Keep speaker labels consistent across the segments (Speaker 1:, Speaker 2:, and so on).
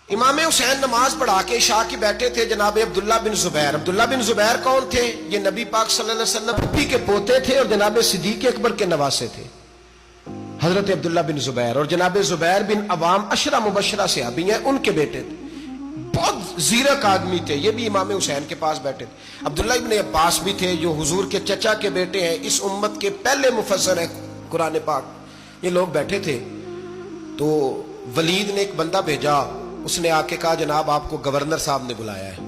Speaker 1: امام حسین نماز پڑھا کے عشاء کی بیٹھے تھے جناب عبداللہ بن زبیر. عبداللہ بن زبیر کون تھے؟ یہ نبی پاک صلی اللہ علیہ وسلم پھپھی کے پوتے تھے اور جناب صدیق اکبر کے نواسے تھے حضرت عبداللہ بن زبیر. اور جناب زبیر بن عوام عشرہ مبشرہ صحابی ہیں، ان کے بیٹے تھے. بہت زیرک آدمی تھے. یہ بھی امام حسین کے پاس بیٹھے تھے. عبداللہ ابن عباس بھی تھے جو حضور کے چچا کے بیٹے ہیں، اس امت کے پہلے مفسر ہیں قرآن پاک. یہ لوگ بیٹھے تھے تو ولید نے ایک بندہ بھیجا. اس نے آ کے کہا جناب آپ کو گورنر صاحب نے بلایا ہے.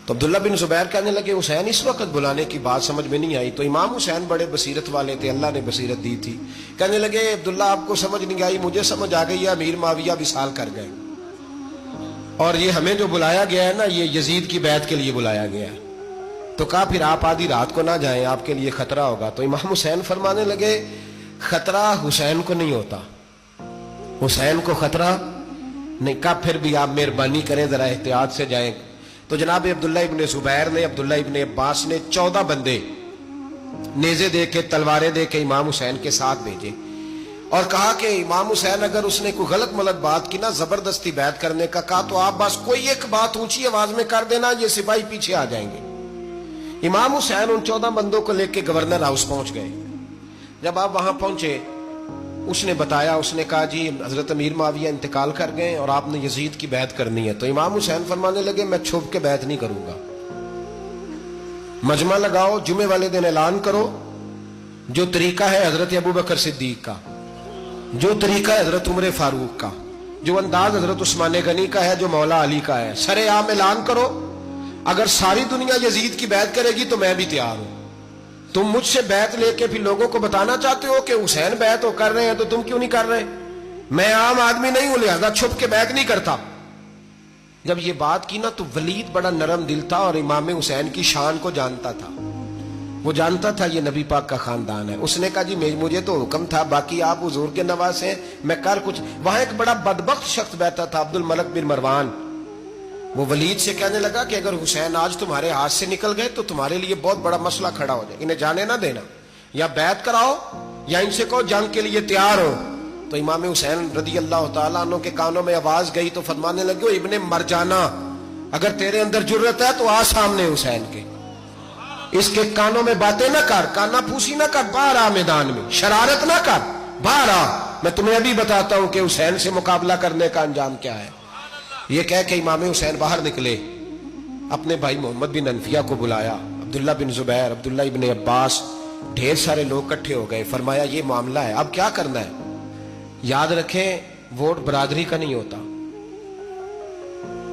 Speaker 1: تو عبداللہ بن زبیر کہنے لگے حسین اس وقت بلانے کی بات سمجھ میں نہیں آئی. تو امام حسین بڑے بصیرت والے تھے، اللہ نے بصیرت دی تھی. کہنے لگے عبداللہ آپ کو سمجھ نہیں آئی، مجھے سمجھ آ گئی ہے، امیر معاویہ وصال کر گئے اور یہ ہمیں جو بلایا گیا ہے نا یہ یزید کی بیعت کے لیے بلایا گیا ہے. تو کہا پھر آپ آدھی رات کو نہ جائیں، آپ کے لیے خطرہ ہوگا. تو امام حسین فرمانے لگے خطرہ حسین کو نہیں ہوتا، حسین کو خطرہ نہیں. کہا پھر بھی آپ مہربانی کریں ذرا احتیاط سے جائیں. تو جناب عبداللہ ابن زبیر نے، عبداللہ ابن عباس نے 14 بندے نیزے دے کے تلواریں دے کے امام حسین کے ساتھ بھیجے اور کہا کہ امام حسین اگر اس نے کوئی غلط ملت بات کی نا زبردستی بیعت کرنے کا کہا تو آپ بس کوئی ایک بات اونچی آواز میں کر دینا، یہ سپاہی پیچھے آ جائیں گے. امام حسین ان 14 بندوں کو لے کے گورنر ہاؤس پہنچ گئے. جب آپ وہاں پہنچے اس نے بتایا، اس نے کہا جی حضرت امیر معاویہ انتقال کر گئے اور آپ نے یزید کی بیعت کرنی ہے. تو امام حسین فرمانے لگے میں چھپ کے بیعت نہیں کروں گا. مجمع لگاؤ، جمعے والے دن اعلان کرو جو طریقہ ہے حضرت ابوبکر صدیق کا، جو طریقہ ہے حضرت عمر فاروق کا، جو انداز حضرت عثمان غنی کا ہے، جو مولا علی کا ہے، سر عام اعلان کرو. اگر ساری دنیا یزید کی بیعت کرے گی تو میں بھی تیار ہوں. تم مجھ سے بیعت لے کے پھر لوگوں کو بتانا چاہتے ہو کہ حسین بیعت ہو کر رہے ہیں تو تم کیوں نہیں کر رہے؟ میں عام آدمی نہیں ہوں لہذا چھپ کے بیعت نہیں کرتا. جب یہ بات کی نا تو ولید بڑا نرم دل تھا اور امام حسین کی شان کو جانتا تھا. وہ جانتا تھا یہ نبی پاک کا خاندان ہے. اس نے کہا جی مجھے تو حکم تھا، باقی آپ حضور کے نواز ہیں، میں کر کچھ. وہاں ایک بڑا بدبخت شخص بیٹھا تھا عبد الملک بن مروان. وہ ولید سے کہنے لگا کہ اگر حسین آج تمہارے ہاتھ سے نکل گئے تو تمہارے لیے بہت بڑا مسئلہ کھڑا ہو جائے. انہیں جانے نہ دینا، یا بیعت کراؤ یا ان سے کہو جنگ کے لیے تیار ہو. تو امام حسین رضی اللہ تعالیٰ عنہ کے کانوں میں آواز گئی تو فرمانے لگے ابن مرجانہ اگر تیرے اندر جرت ہے تو آ سامنے حسین کے، اس کے کانوں میں باتیں نہ کر، کانا پھوسی نہ کر، باہر آ میدان میں، شرارت نہ کر، باہر آ. میں تمہیں ابھی بتاتا ہوں کہ حسین سے مقابلہ کرنے کا انجام کیا ہے. یہ کہہ کہ امام حسین باہر نکلے، اپنے بھائی محمد بن انفیہ کو بلایا، عبداللہ بن زبیر، عبداللہ ابن عباس، ڈھیر سارے لوگ اکٹھے ہو گئے. فرمایا یہ معاملہ ہے، اب کیا کرنا ہے؟ یاد رکھیں ووٹ برادری کا نہیں ہوتا،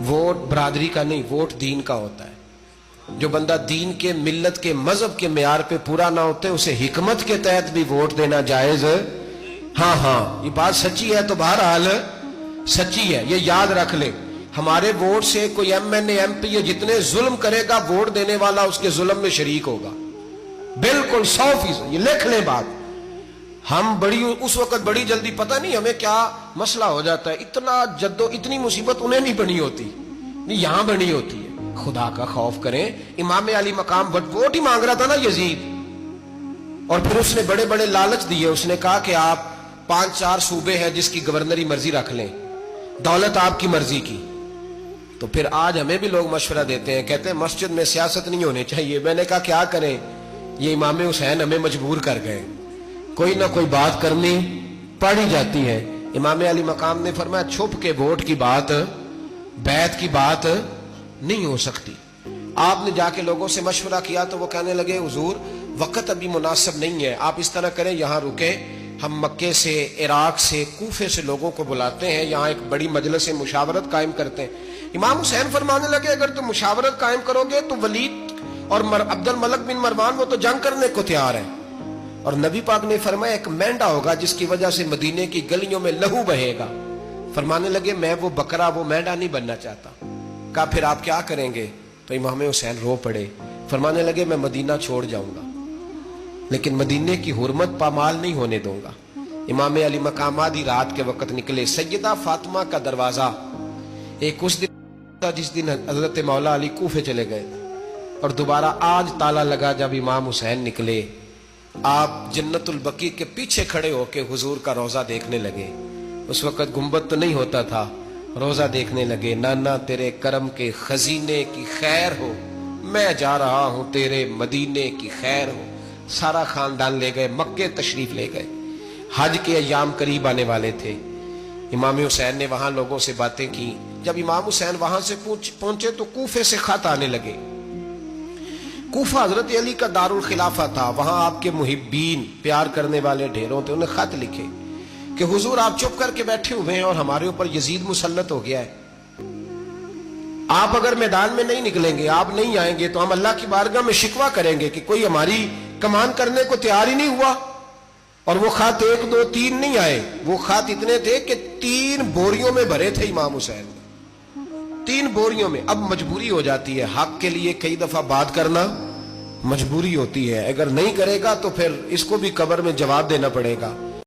Speaker 1: ووٹ برادری کا نہیں، ووٹ دین کا ہوتا ہے. جو بندہ دین کے، ملت کے، مذہب کے معیار پہ پورا نہ ہوتے اسے حکمت کے تحت بھی ووٹ دینا جائز. ہاں یہ بات سچی ہے تو بہرحال سچی ہے، یہ یاد رکھ لیں. ہمارے ووٹ سے کوئی ایم این اے، ایم پی یہ جتنے ظلم کرے گا ووٹ دینے والا اس کے ظلم میں شریک ہوگا، بالکل 100%. یہ لکھ لیں بات. ہم اس وقت بڑی جلدی، پتہ نہیں ہمیں کیا مسئلہ ہو جاتا ہے، اتنا اتنی مصیبت انہیں نہیں بنی ہوتی، نہیں یہاں بنی ہوتی ہے. خدا کا خوف کریں. امام علی مقام ووٹ ہی مانگ رہا تھا نا یزید، اور پھر اس نے بڑے بڑے لالچ دیے. اس نے کہا کہ آپ 5-4 صوبے ہیں جس کی گورنری مرضی رکھ لیں، دولت آپ کی مرضی کی. تو پھر آج ہمیں بھی لوگ مشورہ دیتے ہیں، کہتے ہیں مسجد میں سیاست نہیں ہونی چاہیے. میں نے کہا کیا کریں، یہ امام حسین ہمیں مجبور کر گئے، کوئی نہ کوئی بات کرنی پڑ ہی جاتی ہے. امام علی مقام نے فرمایا چھپ کے ووٹ کی بات، بیعت کی بات نہیں ہو سکتی. آپ نے جا کے لوگوں سے مشورہ کیا تو وہ کہنے لگے حضور وقت ابھی مناسب نہیں ہے، آپ اس طرح کریں یہاں رکے، ہم مکے سے، عراق سے، کوفے سے لوگوں کو بلاتے ہیں، یہاں ایک بڑی مجلس مشاورت قائم کرتے ہیں. امام حسین فرمانے لگے اگر تم مشاورت قائم کرو گے تو ولید اور عبد الملک بن مروان وہ تو جنگ کرنے کو تیار ہیں، اور نبی پاک نے فرمایا ایک مینڈا ہوگا جس کی وجہ سے مدینے کی گلیوں میں لہو بہے گا. فرمانے لگے میں وہ بکرا، وہ مینڈا نہیں بننا چاہتا. کہا پھر آپ کیا کریں گے؟ تو امام حسین رو پڑے. فرمانے لگے میں مدینہ چھوڑ جاؤں گا لیکن مدینے کی حرمت پامال نہیں ہونے دوں گا. امام علی مقام آدھی رات کے وقت نکلے. سیدہ فاطمہ کا دروازہ ایک اس دن تھا جس دن حضرت مولا علی کوفے چلے گئے اور دوبارہ آج تالا لگا جب امام حسین نکلے. آپ جنت البقیع کے پیچھے کھڑے ہو کے حضور کا روضہ دیکھنے لگے. اس وقت گنبد تو نہیں ہوتا تھا روزہ دیکھنے لگے، نانا تیرے کرم کے خزینے کی خیر ہو، میں جا رہا ہوں تیرے مدینے کی خیر ہو۔ سارا خاندان لے گئے، مکے تشریف لے گئے۔ حج کے ایام قریب آنے والے تھے، امام حسین نے وہاں لوگوں سے باتیں کی۔ جب امام حسین وہاں سے پہنچے تو کوفے سے خط آنے لگے۔ کوفہ حضرت علی کا دارالخلافہ تھا، وہاں آپ کے محبین، پیار کرنے والے ڈھیروں تھے۔ انہیں خط لکھے کہ حضور آپ چپ کر کے بیٹھے ہوئے ہیں اور ہمارے اوپر یزید مسلط ہو گیا ہے، آپ اگر میدان میں نہیں نکلیں گے، آپ نہیں آئیں گے تو ہم اللہ کی بارگاہ میں شکوہ کریں گے کہ کوئی ہماری کمان کرنے کو تیار ہی نہیں ہوا۔ اور وہ خط 1 2 3 نہیں آئے، وہ خط اتنے تھے کہ 3 بوریوں میں بھرے تھے امام حسین، 3 بوریوں میں۔ اب مجبوری ہو جاتی ہے، حق کے لیے کئی دفعہ بات کرنا مجبوری ہوتی ہے، اگر نہیں کرے گا تو پھر اس کو بھی قبر میں جواب دینا پڑے گا۔